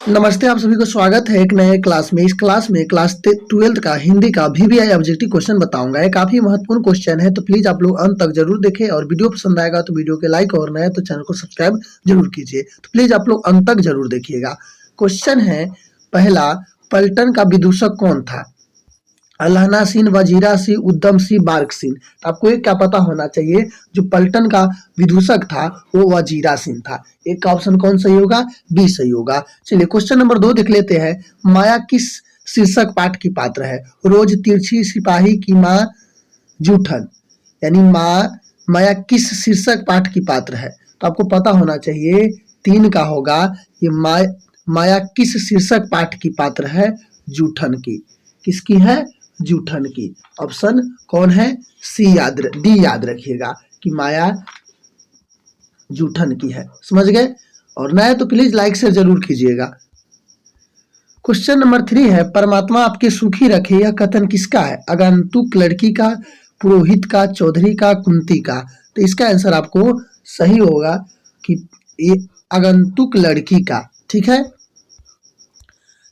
नमस्ते, आप सभी को स्वागत है एक नए क्लास में। इस क्लास में क्लास 12th का हिंदी का वीवीआई ऑब्जेक्टिव क्वेश्चन बताऊंगा। ये काफी महत्वपूर्ण क्वेश्चन है, तो प्लीज आप लोग अंत तक जरूर देखें और वीडियो पसंद आएगा तो वीडियो के लाइक और नए तो चैनल को सब्सक्राइब जरूर कीजिए। तो प्लीज आप लोग अंत तक जरूर देखिएगा। क्वेश्चन है पहला, पलटन का विदूषक कौन था? अल्लाहना सिंह, वजीरा सिंह, उद्यम सिंह, बार्क सिंह। तो आपको एक क्या पता होना चाहिए, जो पलटन का विदूषक था वो वजीरा सिंह था। एक का ऑप्शन कौन सही होगा? बी सही होगा। चलिए क्वेश्चन नंबर 2 देख लेते हैं। माया किस शीर्षक पाठ की पात्र है? रोज, तिरछी, सिपाही की माँ, जूठन। यानी माया किस शीर्षक पाठ की पात्र है? तो आपको पता होना चाहिए 3 का होगा। ये माया किस शीर्षक पाठ की पात्र है? जूठन की। किसकी है? जूठन की। ऑप्शन कौन है? डी याद रखिएगा कि माया जूठन की है। समझ गए? और नया तो प्लीज लाइक शेयर जरूर कीजिएगा। क्वेश्चन नंबर 3 है, परमात्मा आपके सुखी रखे, यह कथन किसका है? आगंतुक लड़की का, पुरोहित का, चौधरी का, कुंती का। तो इसका आंसर आपको सही होगा कि ये आगंतुक लड़की का। ठीक है।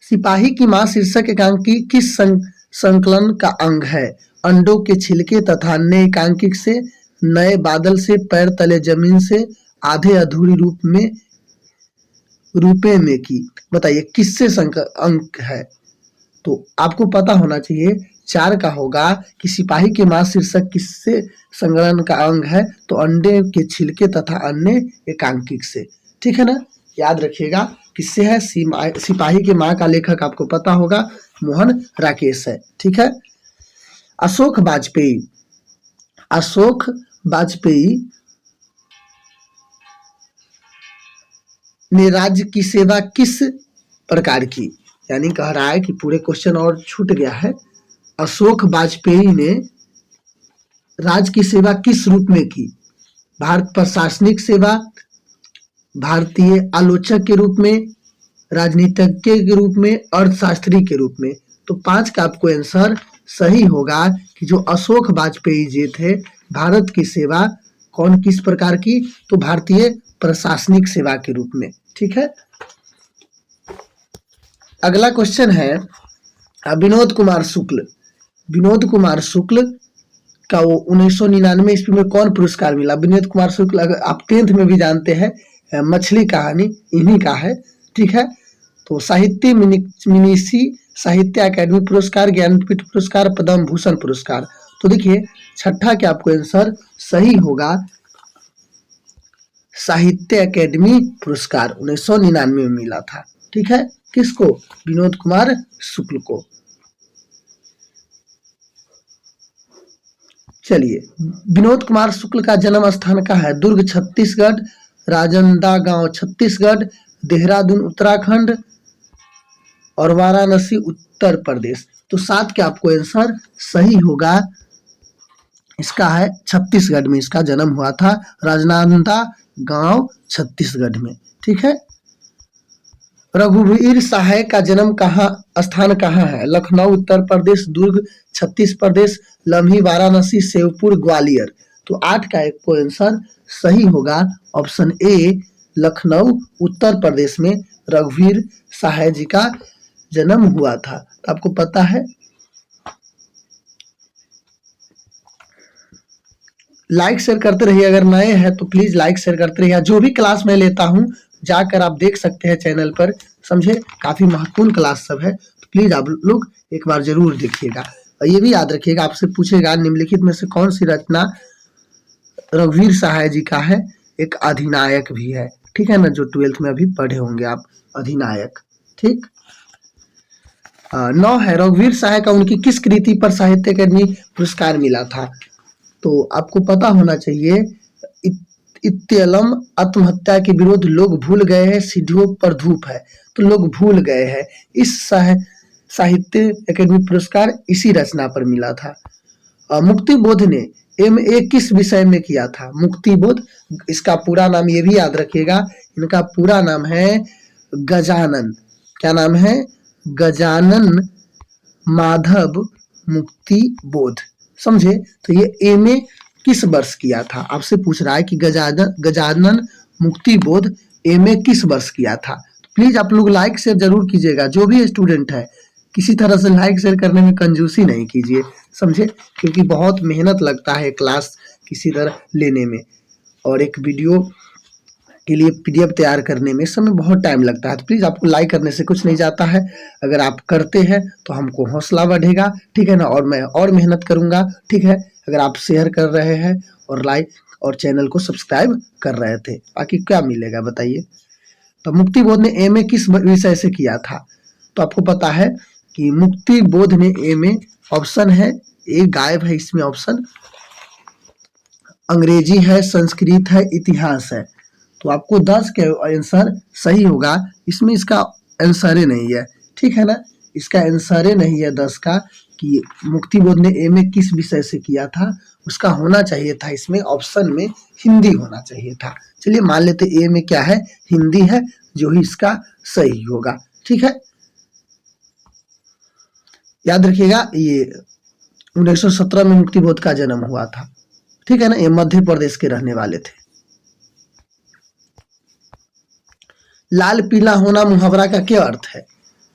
सिपाही की मां शीर्षक एकांकी किस संकलन का अंग है? अंडों के छिलके तथा अन्य एकांकिक से, नए बादल से, पैर तले जमीन से, आधे अधूरी रूपे में की। बताइए किससे अंक है? तो आपको पता होना चाहिए 4 का होगा कि सिपाही के मां शीर्षक किससे संकलन का अंग है? तो अंडे के छिलके तथा अन्य एकांकिक से। ठीक है ना? याद रखिएगा किससे है? सिपाही के मां का लेखक आपको पता होगा मोहन राकेश है। ठीक है। अशोक वाजपेयी ने राज्य की सेवा किस प्रकार की? यानी कह रहा है कि पूरे क्वेश्चन और छूट गया है। अशोक वाजपेयी ने राज्य की सेवा किस रूप में की? भारत प्रशासनिक सेवा, भारतीय आलोचक के रूप में, राजनीतिज्ञ के रूप में, अर्थशास्त्री के रूप में। तो 5 का आपको आंसर सही होगा कि जो अशोक वाजपेयी जी थे, भारत की सेवा कौन किस प्रकार की? तो भारतीय प्रशासनिक सेवा के रूप में। ठीक है। अगला क्वेश्चन है विनोद कुमार शुक्ल का वो 1999 ईस्वी में कौन पुरस्कार मिला? विनोद कुमार शुक्ल अगर आप 10th में भी जानते हैं, मछली कहानी इन्हीं का है। ठीक है। तो साहित्य मिनीसी, साहित्य अकादमी पुरस्कार, ज्ञानपीठ पुरस्कार, पद्म भूषण पुरस्कार। तो देखिए छठा के आपको आंसर सही होगा, साहित्य अकादमी पुरस्कार 1999 में मिला था। ठीक है। किसको? विनोद कुमार शुक्ल को। चलिए, विनोद कुमार शुक्ल का जन्म स्थान कहाँ है? दुर्ग छत्तीसगढ़, राजनांदगांव छत्तीसगढ़, देहरादून उत्तराखंड और वाराणसी उत्तर प्रदेश। तो 7 के आपको आंसर सही होगा। इसका है छत्तीसगढ़ में इसका जन्म हुआ था, राजनांदगांव छत्तीसगढ़ में। ठीक है। रघुवीर सहाय का जन्म स्थान कहाँ है? लखनऊ उत्तर प्रदेश, दुर्ग छत्तीस प्रदेश, लम्ही वाराणसी, सेवपुर ग्वालियर। तो 8 का एक आंसर सही होगा ऑप्शन ए, लखनऊ उत्तर प्रदेश में रघुवीर सहाय जी का जन्म हुआ था। तो आपको पता है। लाइक शेयर करते रहिए, अगर नए हैं तो प्लीज लाइक शेयर करते रहिए। जो भी क्लास मैं लेता हूँ जाकर आप देख सकते हैं चैनल पर, समझे? काफी महत्वपूर्ण क्लास सब है, तो प्लीज आप लोग एक बार जरूर देखिएगा। और ये भी याद रखिएगा, आपसे पूछेगा निम्नलिखित में से कौन सी रचना रघुवीर सहाय जी का है? एक अधिनायक भी है। ठीक है ना? जो 12th में अभी पढ़े होंगे आप, अधिनायक। ठीक। 9 है, रघुवीर सहाय का उनकी किस कृति पर साहित्य अकादमी पुरस्कार मिला था? तो आपको पता होना चाहिए, इत्यलम आत्महत्या के विरोध लोग भूल गए हैं, सीढ़ियों पर धूप है। तो लोग भूल गए हैं, इस साहित्य अकादमी पुरस्कार इसी रचना पर मिला था। मुक्ति बोध ने MA किस विषय में किया था? मुक्ति बोध, इसका पूरा नाम ये भी याद रखिएगा, इनका पूरा नाम है गजानन। क्या नाम है? गजानन माधव मुक्ति बोध। समझे? तो ये MA किस वर्ष किया था? आपसे पूछ रहा है कि गजानन मुक्ति बोध MA किस वर्ष किया था? प्लीज आप लोग लाइक शेयर जरूर कीजिएगा। जो भी स्टूडेंट है किसी तरह से लाइक शेयर करने में कंजूसी नहीं कीजिए, समझे, क्योंकि बहुत मेहनत लगता है क्लास किसी तरह लेने में, और एक वीडियो के लिए पीडीएफ तैयार करने में समय बहुत टाइम लगता है। तो प्लीज़ आपको लाइक करने से कुछ नहीं जाता है, अगर आप करते हैं तो हमको हौसला बढ़ेगा, ठीक है ना, और मैं और मेहनत करूंगा, ठीक है। अगर आप शेयर कर रहे हैं और लाइक और चैनल को सब्सक्राइब कर रहे थे, बाकी क्या मिलेगा बताइए। तो मुक्ति बोध ने एमए किस विषय से किया था? तो आपको पता है कि मुक्ति बोध ने एमए, ऑप्शन है ए गायब है इसमें ऑप्शन, अंग्रेजी है, संस्कृत है, इतिहास है। तो आपको 10 के आंसर सही होगा, इसमें इसका आंसर ही नहीं है, ठीक है ना, इसका आंसर ही नहीं है 10 का कि मुक्ति बोध ने एमए किस विषय से किया था। उसका होना चाहिए था इसमें ऑप्शन में हिंदी होना चाहिए था। चलिए मान लेते ए में क्या है, हिंदी है, जो ही इसका सही होगा, ठीक है। याद रखिएगा ये 1917 में मुक्ति बोध का जन्म हुआ था, ठीक है ना, ये मध्य प्रदेश के रहने वाले थे। लाल पीला होना मुहावरा का क्या अर्थ है?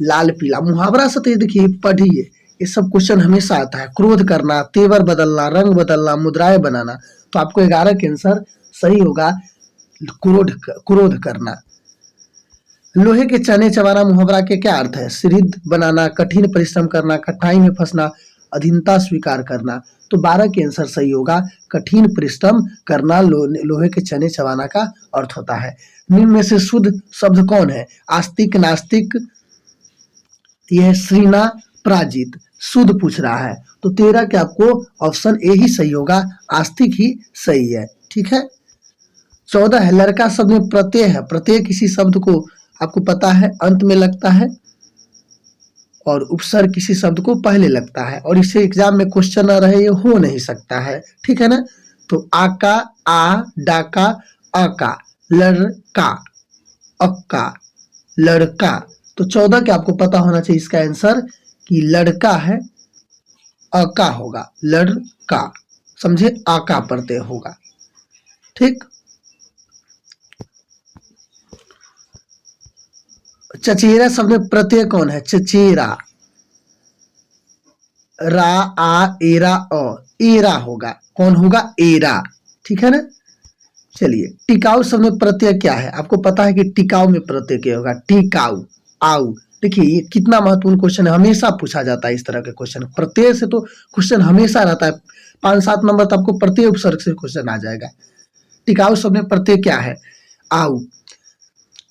लाल पीला मुहावरा से तो देखिए पढ़िए, ये सब क्वेश्चन हमेशा आता है। क्रोध करना, तेवर बदलना, रंग बदलना, मुद्राएं बनाना। तो आपको 11 के आंसर सही होगा, क्रोध करना। लोहे के चने चबाना मुहावरा के क्या अर्थ है? सिद्ध बनाना, कठिन परिश्रम करना, कठिनाई में फंसना, अधीनता स्वीकार करना। तो 12 के आंसर सही होगा, कठिन परिश्रम करना लोहे के चने चबाना का अर्थ होता है। निम्न में से शुद्ध शब्द कौन है? आस्तिक, नास्तिक, यह श्रीना, प्राजित। शुद्ध पूछ रहा है, तो 13 के आपको ऑप्शन ए ही सही होगा, आस्तिक ही सही है, ठीक है। 14 है, लड़का शब्द में प्रत्यय है। प्रत्यय किसी शब्द को आपको पता है अंत में लगता है, और उपसर्ग किसी शब्द को पहले लगता है, और इसे एग्जाम में क्वेश्चन न रहे ये हो नहीं सकता है, ठीक है ना। तो आका, आ, डाका, आका, लड़का, अक्का, लड़का। तो 14 के आपको पता होना चाहिए इसका आंसर कि लड़का है, अका होगा, लड़का, समझे, आका प्रत्यय होगा, ठीक। चचेरा शब्द में प्रत्यय कौन है? चचेरा, रा, आ, एरा, अ, एरा होगा, कौन होगा? एरा, ठीक है ना। चलिए, टिकाऊ शब्द में प्रत्यय क्या है? आपको पता है कि टिकाऊ में प्रत्यय क्या होगा? टिकाऊ, आऊ। देखिए ये कितना महत्वपूर्ण क्वेश्चन है, हमेशा पूछा जाता है इस तरह के क्वेश्चन। प्रत्यय से तो क्वेश्चन हमेशा रहता है, 5-7 नंबर तो आपको प्रत्यय उपसर्ग से क्वेश्चन आ जाएगा। टिकाऊ शब्द में प्रत्यय क्या है? आऊ।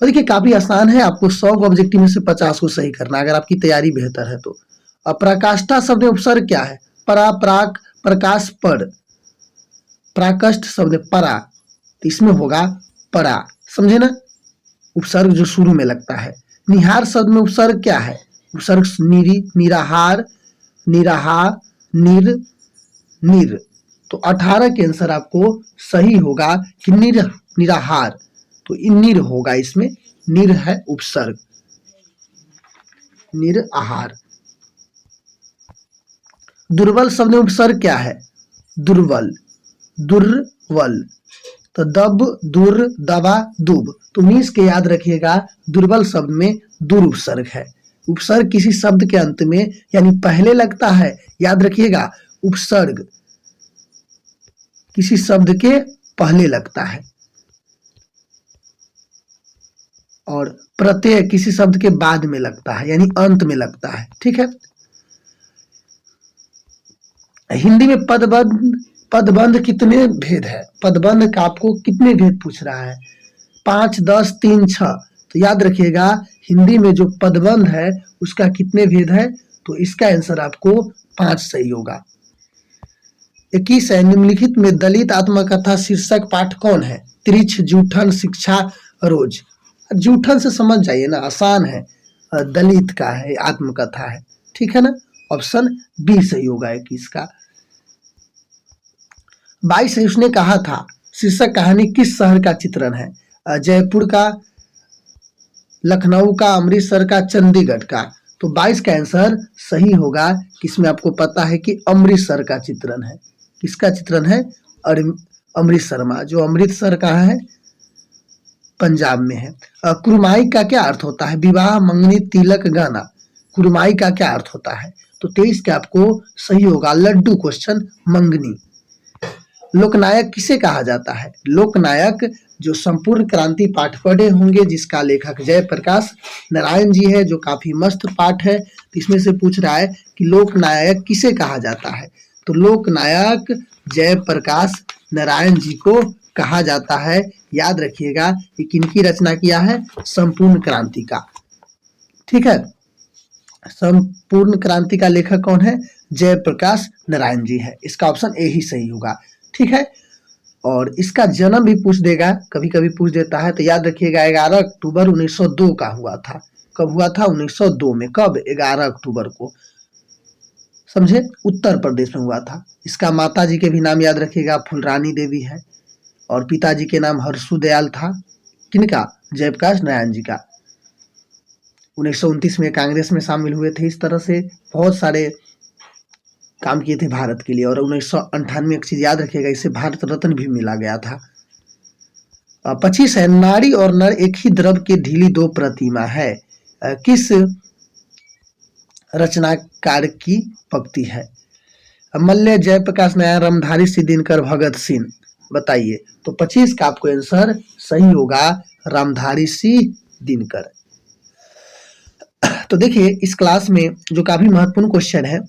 और देखिए काफी आसान है, आपको 100 ऑब्जेक्टिव में से 50 को सही करना, अगर आपकी तैयारी बेहतर है तो। पराकाष्ठा शब्द में उपसर्ग क्या है? परा, प्राक, प्रकाश, पर। प्राकष्ठ शब्द परा, तो इसमें होगा परा, समझे ना, उपसर्ग जो शुरू में लगता है। निहार शब्द में उपसर्ग क्या है? उपसर्ग निरी, निराहार, निराहा, निर, निर। तो 18 के आंसर आपको सही होगा कि निराहार, तो निर होगा, इसमें निर है उपसर्ग, निर आहार। दुर्बल शब्द में उपसर्ग क्या है? दुर्बल, दुर्बल, तो दब, दुर, दबा, दुब। तो मीस के याद रखिएगा, दुर्बल शब्द में दुर उपसर्ग है। उपसर्ग किसी शब्द के अंत में यानी पहले लगता है, याद रखिएगा, उपसर्ग किसी शब्द के पहले लगता है, और प्रत्यय किसी शब्द के बाद में लगता है, यानी अंत में लगता है, ठीक है। हिंदी में पदबंध कितने भेद है? पदबंध का आपको कितने भेद पूछ रहा है? 5, 10, 3, 6। तो याद रखिएगा हिंदी में जो पदबंध है उसका कितने भेद है? तो इसका आंसर आपको 5 सही होगा। 21 है, निम्नलिखित में दलित आत्मकथा शीर्षक पाठ कौन है? त्रिछ, जूठन, शिक्षा, रोज। जूठन से समझ जाइए ना, आसान है, दलित का है, आत्मकथा है, ठीक है ना। ऑप्शन बी सही होगा 21 का। 22 है, उसने कहा था शीर्षक कहानी किस शहर का चित्रण है? जयपुर का, लखनऊ का, अमृतसर का, चंडीगढ़ का। तो 22 का आंसर सही होगा, किसमें आपको पता है कि अमृतसर का चित्रण है। किसका चित्रण है? अमृतसर में, जो अमृतसर का है पंजाब में है। कुरमाई का क्या अर्थ होता है? विवाह, मंगनी, तिलक, गाना। कुरमाई का क्या अर्थ होता है? तो 23 का आपको सही होगा लड्डू क्वेश्चन मंगनी। लोकनायक किसे कहा जाता है? लोकनायक जो संपूर्ण क्रांति पाठ पढ़े होंगे जिसका लेखक जयप्रकाश नारायण जी है, जो काफी मस्त पाठ है। तो इसमें से पूछ रहा है कि लोकनायक किसे कहा जाता है? तो लोकनायक जयप्रकाश नारायण जी को कहा जाता है। याद रखिएगा कि किनकी रचना किया है? संपूर्ण क्रांति का। ठीक है, संपूर्ण क्रांति का लेखक कौन है? जयप्रकाश नारायण जी है। इसका ऑप्शन ए ही सही होगा। ठीक है, और इसका जन्म भी पूछ देगा, कभी कभी पूछ देता है। तो याद रखिएगा 11 अक्टूबर 1902 का हुआ था। कब हुआ था? 1902 में। कब? 11 अक्टूबर को। समझे? उत्तर प्रदेश में हुआ था। इसका माता जी के भी नाम याद रखिएगा, फुलरानी देवी है, और पिताजी के नाम हर्षु दयाल था। किनका? जयप्रकाश नारायण जी का। 1929 में कांग्रेस में शामिल हुए थे। इस तरह से बहुत सारे काम किए थे भारत के लिए। और 1998 एक चीज याद रखिएगा, इसे भारत रत्न भी मिला गया था। 25 है, नारी और नर एक ही द्रव की ढीली दो प्रतिमा है। किस रचनाकार की पंक्ति है? मल्ल, जयप्रकाश नारायण, रामधारी सिंह, दिनकर, भगत सिंह। बताइए। तो 25 का आपको आंसर सही होगा रामधारी सिंह दिनकर। तो देखिए इस क्लास में जो काफी महत्वपूर्ण क्वेश्चन है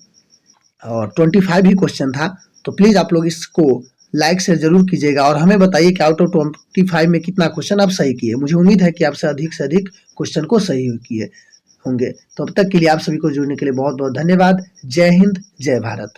और 25 ही क्वेश्चन था, तो प्लीज आप लोग इसको लाइक शेयर जरूर कीजिएगा और हमें बताइए कि आउट ऑफ 25 में कितना क्वेश्चन आप सही किए। मुझे उम्मीद है कि आपसे अधिक क्वेश्चन को सही किए होंगे। तो अब तक के लिए आप सभी को जुड़ने के लिए बहुत बहुत धन्यवाद। जय हिंद, जय भारत।